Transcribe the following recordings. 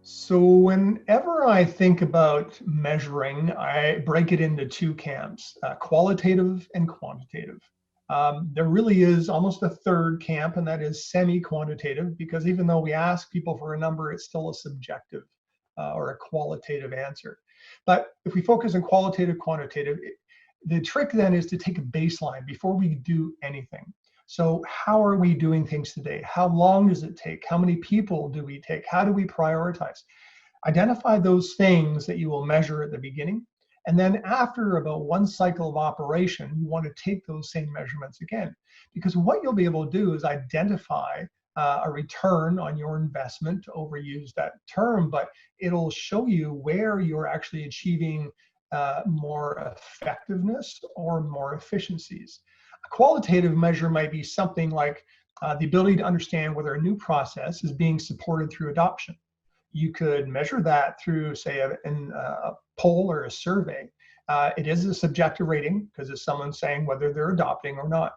So whenever I think about measuring, I break it into two camps, qualitative and quantitative. There really is almost a third camp, and that is semi-quantitative, because even though we ask people for a number, it's still a subjective or a qualitative answer. But if we focus on qualitative, quantitative, the trick then is to take a baseline before we do anything. So how are we doing things today? How long does it take? How many people do we take? How do we prioritize? Identify those things that you will measure at the beginning. And then after about one cycle of operation, you want to take those same measurements again. Because what you'll be able to do is identify a return on your investment, to overuse that term, but it'll show you where you're actually achieving more effectiveness or more efficiencies. A qualitative measure might be something like the ability to understand whether a new process is being supported through adoption. You could measure that through, say, a poll or a survey. It is a subjective rating because it's someone saying whether they're adopting or not.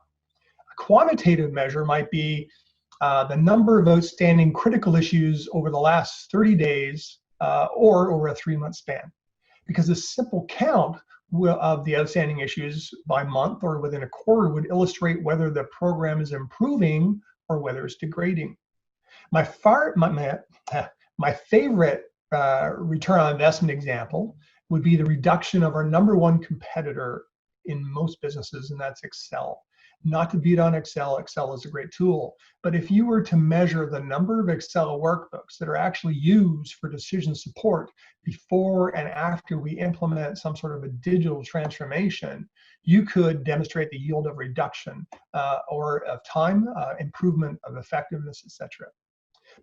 A quantitative measure might be the number of outstanding critical issues over the last 30 days or over a 3-month span. Because a simple count of the outstanding issues by month or within a quarter would illustrate whether the program is improving or whether it's degrading. My favorite return on investment example would be the reduction of our number one competitor in most businesses, and that's Excel. Not to beat on Excel, Excel is a great tool, but if you were to measure the number of Excel workbooks that are actually used for decision support before and after we implement some sort of a digital transformation, you could demonstrate the yield of reduction or of time, improvement of effectiveness, etc.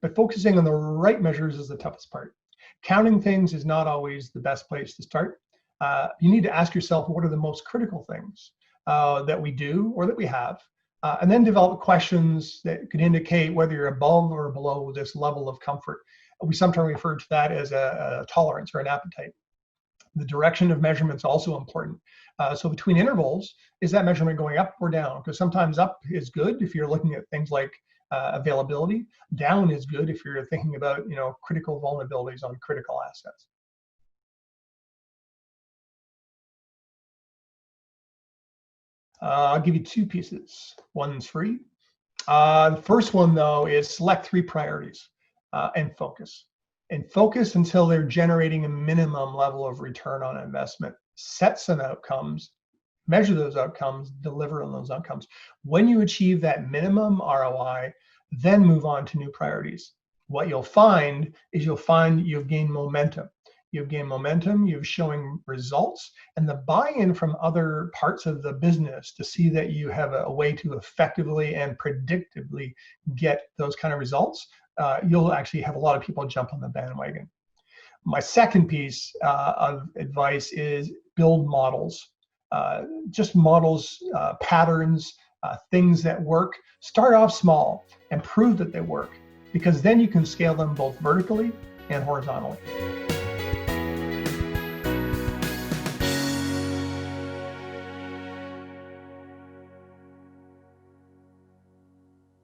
But focusing on the right measures is the toughest part. Counting things is not always the best place to start. You need to ask yourself, what are the most critical things that we do or that we have, and then develop questions that could indicate whether you're above or below this level of comfort. We sometimes refer to that as a tolerance or an appetite. The direction of measurement is also important. So between intervals, is that measurement going up or down? Because sometimes up is good if you're looking at things like availability. Down is good if you're thinking about, critical vulnerabilities on critical assets. I'll give you two pieces. One's free. The first one, though, is select 3 priorities and focus. And focus until they're generating a minimum level of return on investment. Set some outcomes, measure those outcomes, deliver on those outcomes. When you achieve that minimum ROI, then move on to new priorities. What you'll find is you've gained momentum. You've gained momentum, you're showing results, and the buy-in from other parts of the business to see that you have a way to effectively and predictably get those kind of results, you'll actually have a lot of people jump on the bandwagon. My second piece of advice is build models. Just models, patterns, things that work. Start off small and prove that they work, because then you can scale them both vertically and horizontally.